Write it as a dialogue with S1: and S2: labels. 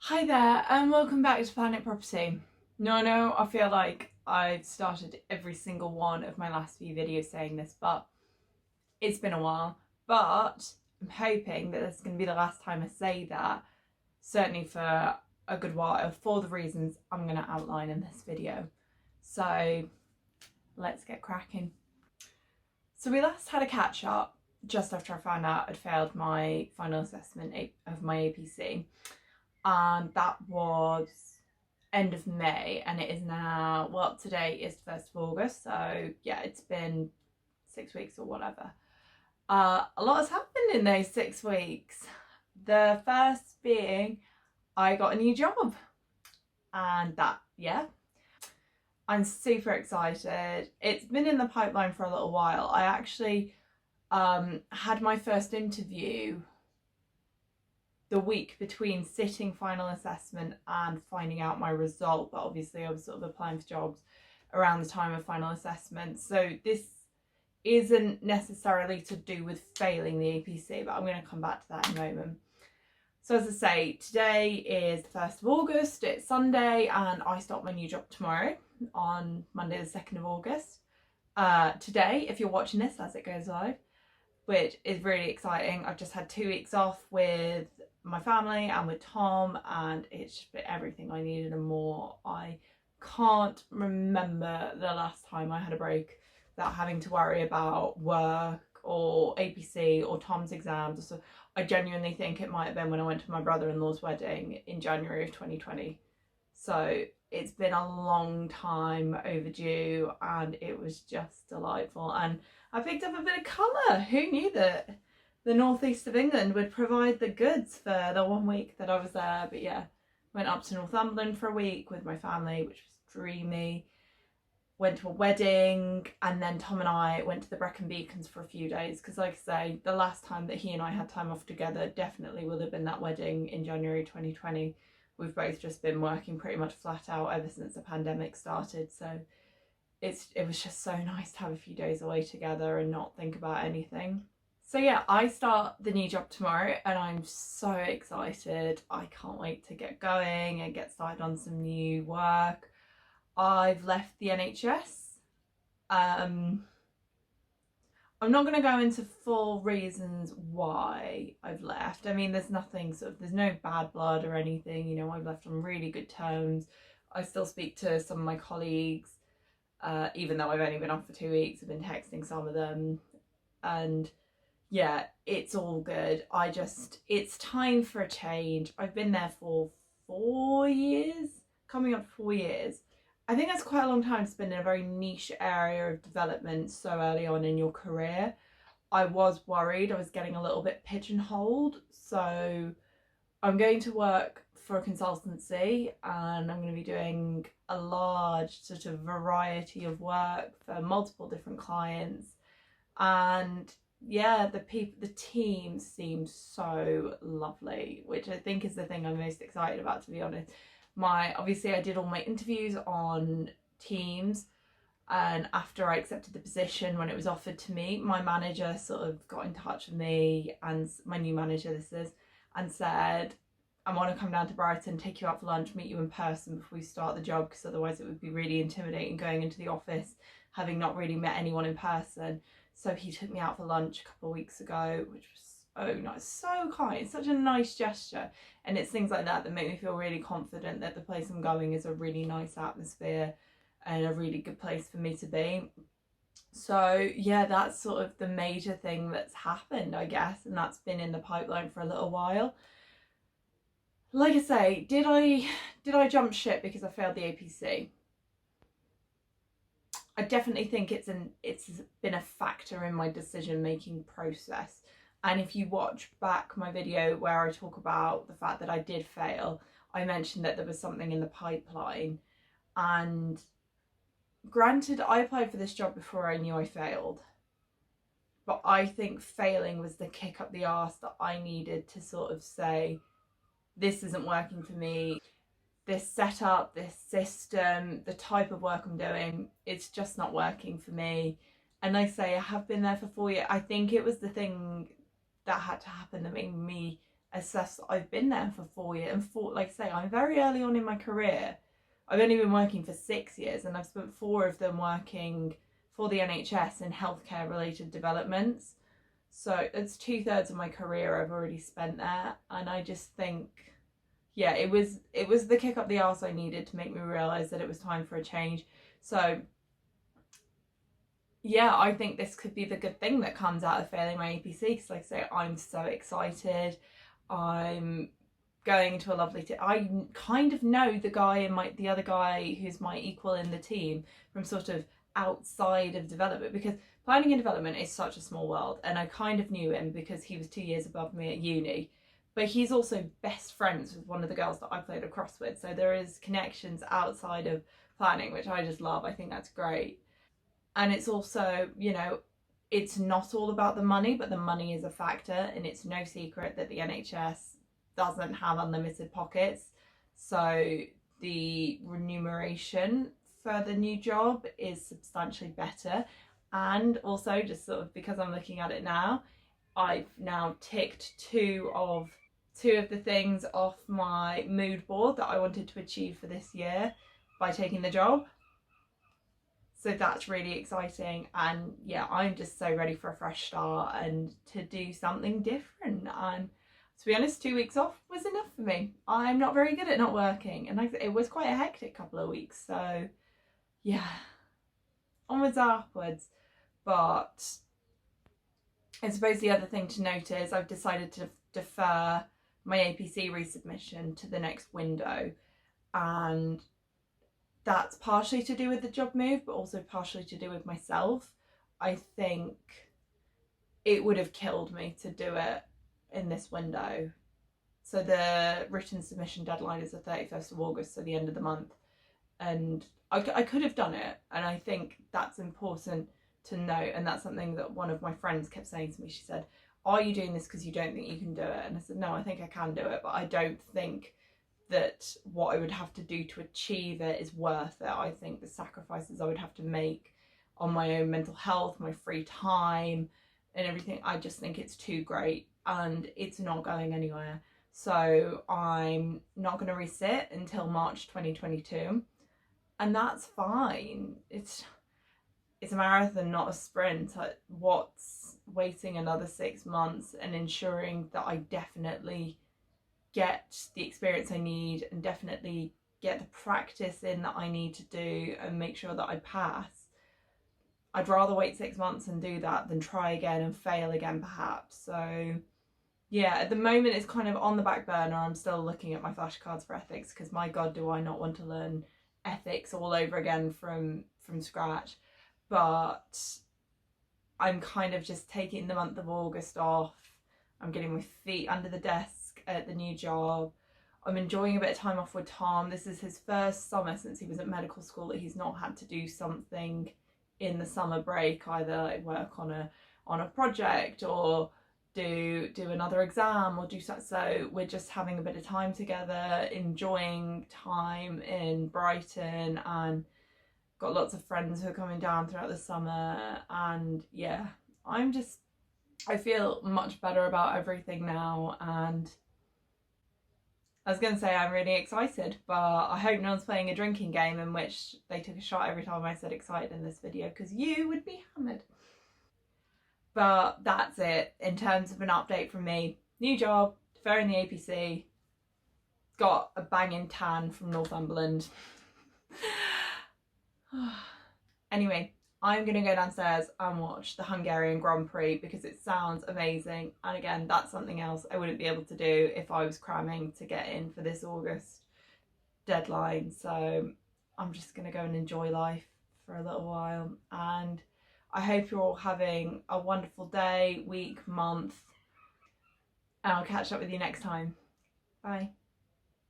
S1: Hi there and welcome back to Planet Property. Now I know I feel like I've started every single one of my last few videos saying this, but it's been a while. But I'm hoping that this is going to be the last time I say that, certainly for a good while, for the reasons I'm going to outline in this video. So let's get cracking. So we last had a catch up just after I found out I'd failed my final assessment of my APC. And that was end of May, and it is now, well, today is the 1st of August, so yeah, it's been 6 weeks or whatever. A lot has happened in those 6 weeks. The first being I got a new job, and that, yeah, I'm super excited. It's been in the pipeline for a little while. I actually had my first interview the week between sitting final assessment and finding out my result, but obviously I was sort of applying for jobs around the time of final assessment, so this isn't necessarily to do with failing the APC, but I'm going to come back to that in a moment. So as I say, today is the 1st of August, it's Sunday, and I start my new job tomorrow on Monday the 2nd of August. Today, if you're watching this as it goes live, which is really exciting. I've just had 2 weeks off with my family and with Tom, and it's just been everything I needed and more. I can't remember the last time I had a break without having to worry about work or APC or Tom's exams. So I genuinely think it might have been when I went to my brother-in-law's wedding in January of 2020. So it's been a long time overdue, and it was just delightful. And I picked up a bit of colour. Who knew that the northeast of England would provide the goods for the 1 week that I was there? But yeah, went up to Northumberland for a week with my family, which was dreamy. Went to a wedding, and then Tom and I went to the Brecon Beacons for a few days, because like I say, the last time that he and I had time off together definitely would have been that wedding in January 2020. We've both just been working pretty much flat out ever since the pandemic started, so it was just so nice to have a few days away together and not think about anything. So yeah, I start the new job tomorrow, and I'm so excited. I can't wait to get going and get started on some new work. I've left the NHS. I'm not going to go into full reasons why I've left. I mean, there's no bad blood or anything, you know. I've left on really good terms. I still speak to some of my colleagues, even though I've only been off for 2 weeks. I've been texting some of them, and yeah, it's all good. It's time for a change. I've been there for 4 years, coming up 4 years. I think that's quite a long time to spend in a very niche area of development so early on in your career. I was worried I was getting a little bit pigeonholed, so I'm going to work for a consultancy, and I'm going to be doing a large sort of variety of work for multiple different clients. And yeah, the team seems so lovely, which I think is the thing I'm most excited about, to be honest. Obviously I did all my interviews on Teams, and after I accepted the position, when it was offered to me, my manager sort of got in touch with me, and my new manager this is, and said, I want to come down to Brighton, take you out for lunch, meet you in person before we start the job, because otherwise it would be really intimidating going into the office having not really met anyone in person. So he took me out for lunch a couple of weeks ago, which was so nice, so kind. It's such a nice gesture, and it's things like that make me feel really confident that the place I'm going is a really nice atmosphere and a really good place for me to be. So yeah, that's sort of the major thing that's happened, I guess, and that's been in the pipeline for a little while. Like I say, did I jump ship because I failed the APC? I definitely think it's been a factor in my decision-making process. And if you watch back my video where I talk about the fact that I did fail, I mentioned that there was something in the pipeline. And granted, I applied for this job before I knew I failed, but I think failing was the kick up the arse that I needed to sort of say, this isn't working for me. This setup, this system, the type of work I'm doing, it's just not working for me. And like I say, I have been there for 4 years. I think it was the thing that had to happen that made me assess that I've been there for 4 years. And like I say, I'm very early on in my career. I've only been working for 6 years, and I've spent 4 of them working for the NHS in healthcare related developments. So it's 2/3 of my career I've already spent there. And I just think, yeah, it was the kick up the arse I needed to make me realise that it was time for a change. So yeah, I think this could be the good thing that comes out of failing my APC, because like I say, I'm so excited. I'm going to a lovely I kind of know the other guy who's my equal in the team from sort of outside of development, because planning and development is such a small world, and I kind of knew him because he was 2 years above me at uni, but he's also best friends with one of the girls that I played lacrosse with, so there is connections outside of planning, which I just love. I think that's great. And it's also, you know, it's not all about the money, but the money is a factor, and it's no secret that the NHS doesn't have unlimited pockets. So the remuneration for the new job is substantially better. And also, just sort of because I'm looking at it now, I've now ticked two of the things off my mood board that I wanted to achieve for this year by taking the job. So that's really exciting, and yeah, I'm just so ready for a fresh start and to do something different. And to be honest, 2 weeks off was enough for me. I'm not very good at not working, and it was quite a hectic couple of weeks. So yeah, onwards and upwards. But I suppose the other thing to note is I've decided to defer my APC resubmission to the next window, and that's partially to do with the job move, but also partially to do with myself. I think it would have killed me to do it in this window. So the written submission deadline is the 31st of August, so the end of the month. And I could have done it, and I think that's important to note. And that's something that one of my friends kept saying to me. She said, "Are you doing this because you don't think you can do it?" And I said, "No, I think I can do it, but I don't think that what I would have to do to achieve it is worth it. I think the sacrifices I would have to make on my own mental health, my free time and everything, I just think it's too great, and it's not going anywhere. So I'm not going to resit until March 2022, and that's fine. It's a marathon, not a sprint. What's waiting another 6 months and ensuring that I definitely get the experience I need and definitely get the practice in that I need to do and make sure that I pass. I'd rather wait 6 months and do that than try again and fail again perhaps. So yeah, at the moment it's kind of on the back burner. I'm still looking at my flashcards for ethics, because my god, do I not want to learn ethics all over again from scratch. But I'm kind of just taking the month of August off. I'm getting my feet under the desk at the new job. I'm enjoying a bit of time off with Tom. This is his first summer since he was at medical school that he's not had to do something in the summer break, either like work on a project or do another exam or do so. So we're just having a bit of time together, enjoying time in Brighton, and got lots of friends who are coming down throughout the summer. And yeah, I feel much better about everything now, and I was going to say I'm really excited, but I hope no one's playing a drinking game in which they took a shot every time I said excited in this video, because you would be hammered. But that's it in terms of an update from me. New job, deferring the APC, got a banging tan from Northumberland. Anyway, I'm going to go downstairs and watch the Hungarian Grand Prix because it sounds amazing. And again, that's something else I wouldn't be able to do if I was cramming to get in for this August deadline. So I'm just going to go and enjoy life for a little while. And I hope you're all having a wonderful day, week, month. And I'll catch up with you next time. Bye.